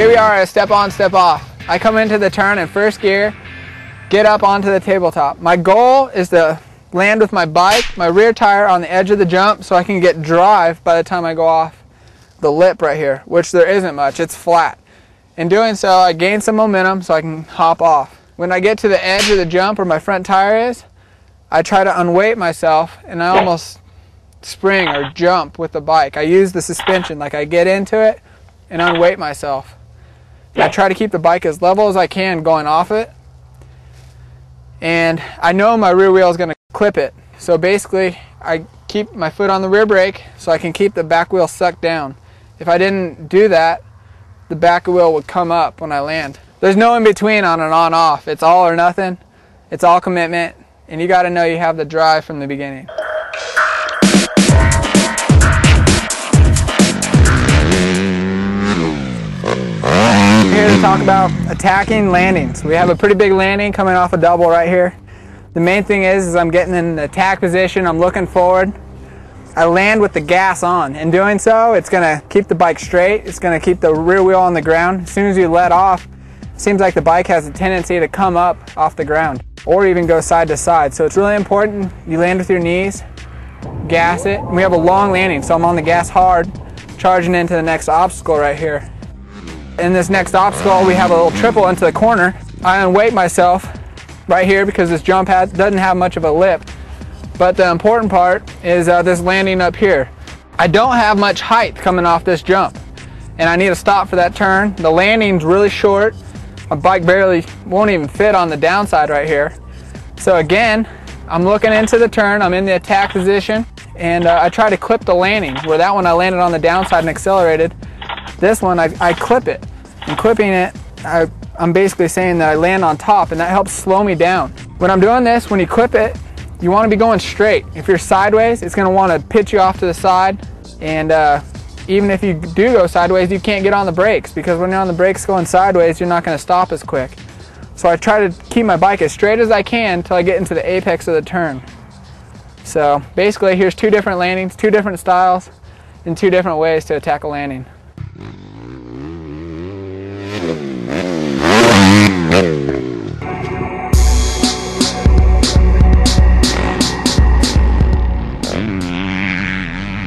Here we are at step on, step off. I come into the turn in first gear, get up onto the tabletop. My goal is to land with my bike, my rear tire on the edge of the jump so I can get drive by the time I go off the lip right here, which there isn't much, it's flat. In doing so, I gain some momentum so I can hop off. When I get to the edge of the jump where my front tire is, I try to unweight myself and I almost spring or jump with the bike. I use the suspension, like I get into it and unweight myself. I try to keep the bike as level as I can going off it. And I know my rear wheel is going to clip it. So basically, I keep my foot on the rear brake so I can keep the back wheel sucked down. If I didn't do that, the back wheel would come up when I land. There's no in between on an on-off. It's all or nothing. It's all commitment. And you got to know you have the drive from the beginning. Here to talk about attacking landings. We have a pretty big landing coming off a double right here. The main thing is I'm getting in the attack position, I'm looking forward. I land with the gas on. In doing so, it's going to keep the bike straight, it's going to keep the rear wheel on the ground. As soon as you let off, it seems like the bike has a tendency to come up off the ground or even go side to side. So it's really important you land with your knees, gas it. And we have a long landing, so I'm on the gas hard, charging into the next obstacle right here. In this next obstacle, we have a little triple into the corner. I unweight myself right here because this jump doesn't have much of a lip. But the important part is this landing up here. I don't have much height coming off this jump, and I need to stop for that turn. The landing's really short. My bike barely won't even fit on the downside right here. So again, I'm looking into the turn, I'm in the attack position, and I try to clip the landing. Where that one I landed on the downside and accelerated. This one, I clip it. And clipping it, I'm basically saying that I land on top, and that helps slow me down. When I'm doing this, when you clip it, you want to be going straight. If you're sideways, it's going to want to pitch you off to the side. And even if you do go sideways, you can't get on the brakes, because when you're on the brakes going sideways, you're not going to stop as quick. So I try to keep my bike as straight as I can until I get into the apex of the turn. So basically, here's two different landings, two different styles, and two different ways to attack a landing.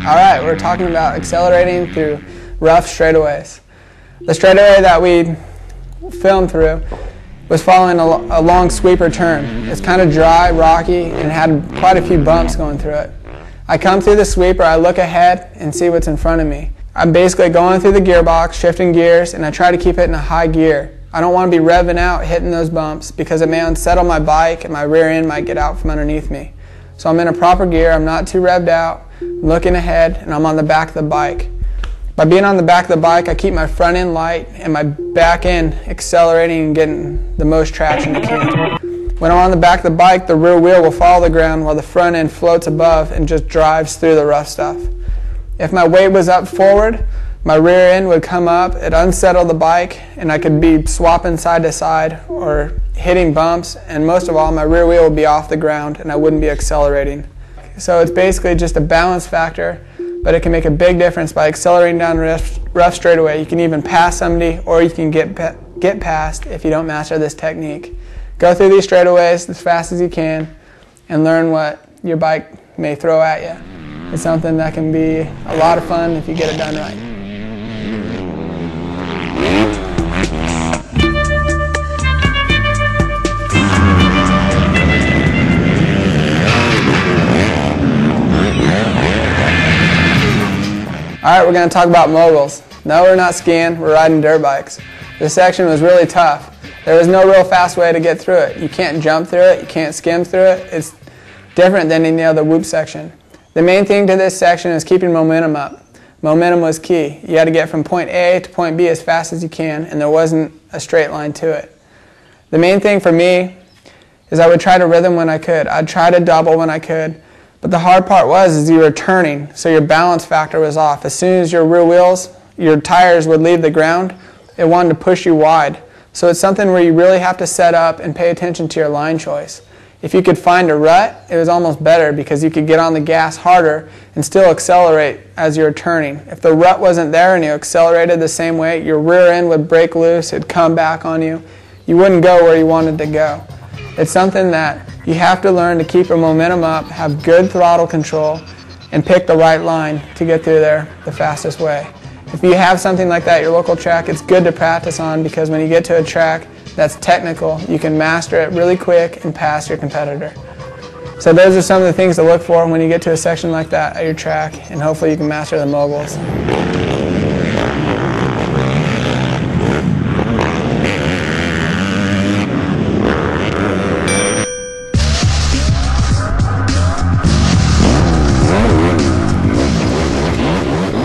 Alright, we're talking about accelerating through rough straightaways. The straightaway that we filmed through was following a long sweeper turn. It's kind of dry, rocky, and had quite a few bumps going through it. I come through the sweeper, I look ahead and see what's in front of me. I'm basically going through the gearbox, shifting gears, and I try to keep it in a high gear. I don't want to be revving out, hitting those bumps, because it may unsettle my bike and my rear end might get out from underneath me. So I'm in a proper gear, I'm not too revved out, looking ahead, and I'm on the back of the bike. By being on the back of the bike, I keep my front end light and my back end accelerating and getting the most traction I can. When I'm on the back of the bike, the rear wheel will follow the ground while the front end floats above and just drives through the rough stuff. If my weight was up forward, my rear end would come up, it'd unsettle the bike, and I could be swapping side to side or hitting bumps, and most of all, my rear wheel would be off the ground and I wouldn't be accelerating. So it's basically just a balance factor, but it can make a big difference by accelerating down rough straightaway. You can even pass somebody, or you can get past if you don't master this technique. Go through these straightaways as fast as you can and learn what your bike may throw at you. It's something that can be a lot of fun if you get it done right. Alright, we're going to talk about moguls. No, we're not skiing, we're riding dirt bikes. This section was really tough. There was no real fast way to get through it. You can't jump through it, you can't skim through it. It's different than any other whoop section. The main thing to this section is keeping momentum up. Momentum was key. You had to get from point A to point B as fast as you can, and there wasn't a straight line to it. The main thing for me is I would try to rhythm when I could. I'd try to double when I could. But the hard part is you were turning, so your balance factor was off. As soon as your rear wheels, your tires would leave the ground, it wanted to push you wide. So it's something where you really have to set up and pay attention to your line choice. If you could find a rut, it was almost better because you could get on the gas harder and still accelerate as you're turning. If the rut wasn't there and you accelerated the same way, your rear end would break loose, it'd come back on you. You wouldn't go where you wanted to go. It's something that you have to learn to keep your momentum up, have good throttle control, and pick the right line to get through there the fastest way. If you have something like that at your local track, it's good to practice on because when you get to a track that's technical, you can master it really quick and pass your competitor. So those are some of the things to look for when you get to a section like that at your track, and hopefully you can master the moguls.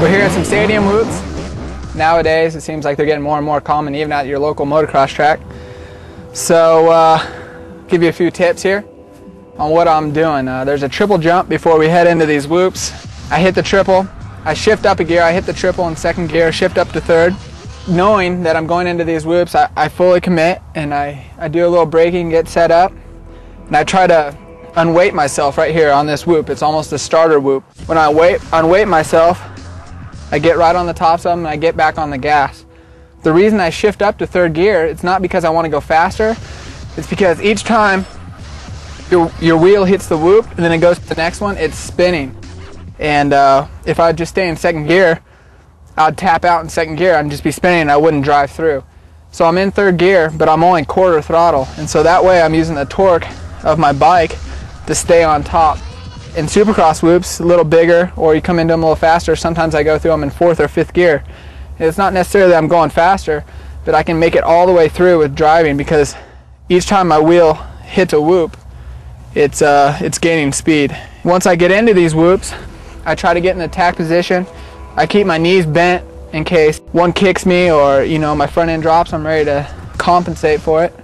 We're here at some stadium whoops. Nowadays, it seems like they're getting more and more common even at your local motocross track. So, give you a few tips here on what I'm doing. There's a triple jump before we head into these whoops. I hit the triple, I shift up a gear, I hit the triple in second gear, shift up to third. Knowing that I'm going into these whoops, I fully commit and I do a little braking, get set up, and I try to unweight myself right here on this whoop. It's almost a starter whoop. When I unweight myself, I get right on the tops of them and I get back on the gas. The reason I shift up to third gear, it's not because I want to go faster, it's because each time your wheel hits the whoop and then it goes to the next one, it's spinning. And if I just stay in second gear, I'd tap out in second gear, I'd just be spinning and I wouldn't drive through. So I'm in third gear, but I'm only quarter throttle, and so that way I'm using the torque of my bike to stay on top. In Supercross whoops, a little bigger, or you come into them a little faster, sometimes I go through them in fourth or fifth gear. It's not necessarily that I'm going faster, but I can make it all the way through with driving because each time my wheel hits a whoop, it's gaining speed. Once I get into these whoops, I try to get in the attack position. I keep my knees bent in case one kicks me or my front end drops, I'm ready to compensate for it.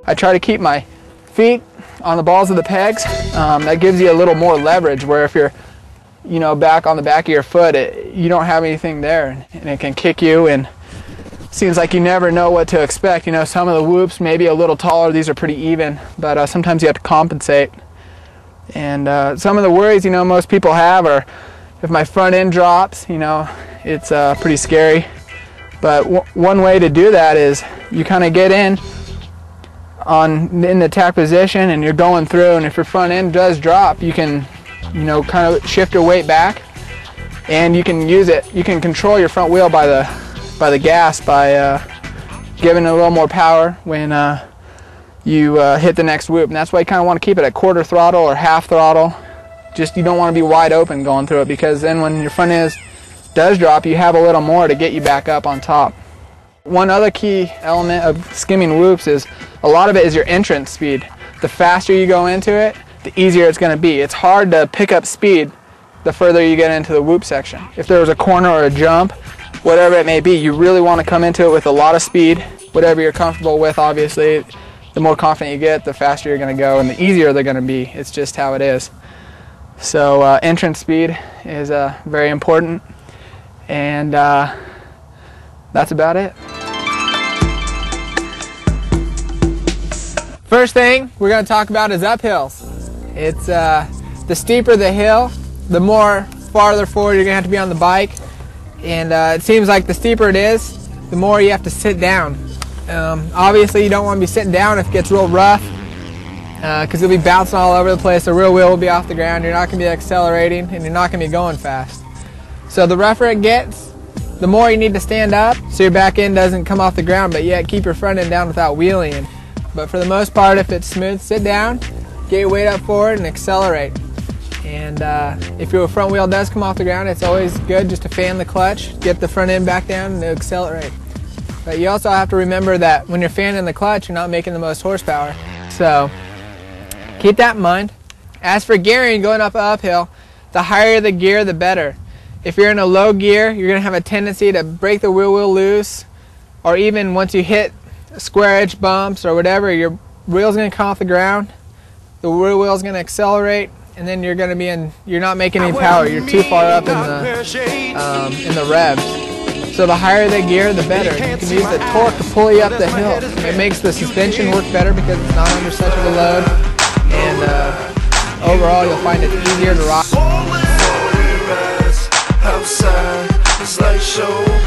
I try to keep my feet on the balls of the pegs. That gives you a little more leverage, where if you're back on the back of your foot, you don't have anything there and it can kick you, and it seems like you never know what to expect. Some of the whoops may be a little taller, these are pretty even, but sometimes you have to compensate. And some of the worries most people have are if my front end drops, it's pretty scary. But one way to do that is you kind of get in the attack position and you're going through, and if your front end does drop, you can kind of shift your weight back and you can use it. You can control your front wheel by the gas by giving it a little more power when you hit the next whoop. And that's why you kind of want to keep it at quarter throttle or half throttle. Just you don't want to be wide open going through it, because then when your front end does drop, you have a little more to get you back up on top. One other key element of skimming whoops is a lot of it is your entrance speed. The faster you go into it, the easier it's going to be. It's hard to pick up speed the further you get into the whoop section. If there was a corner or a jump, whatever it may be, you really want to come into it with a lot of speed, whatever you're comfortable with. Obviously, the more confident you get, the faster you're going to go and the easier they're going to be. It's just how it is. So entrance speed is very important, and that's about it. First thing we're going to talk about is uphills. It's the steeper the hill, the more farther forward you're going to have to be on the bike, and it seems like the steeper it is, the more you have to sit down. Obviously you don't want to be sitting down if it gets real rough, because you'll be bouncing all over the place, the rear wheel will be off the ground, you're not going to be accelerating, and you're not going to be going fast. So the rougher it gets, the more you need to stand up so your back end doesn't come off the ground, but yet keep your front end down without wheeling. But for the most part, if it's smooth, sit down, get your weight up forward and accelerate. And if your front wheel does come off the ground, it's always good just to fan the clutch, get the front end back down and accelerate. But you also have to remember that when you're fanning the clutch, you're not making the most horsepower. So keep that in mind. As for gearing, going up an uphill, the higher the gear, the better. If you're in a low gear, you're going to have a tendency to break the rear wheel loose, or even once you hit square edge bumps or whatever, your wheel's going to come off the ground, the rear wheel's going to accelerate, and then you're going to be you're not making any power. You're too far up in the revs. So the higher the gear, the better. You can use the torque to pull you up the hill. It makes the suspension work better because it's not under such of a load, and and overall you'll find it easier to rock. Outside, it's like show.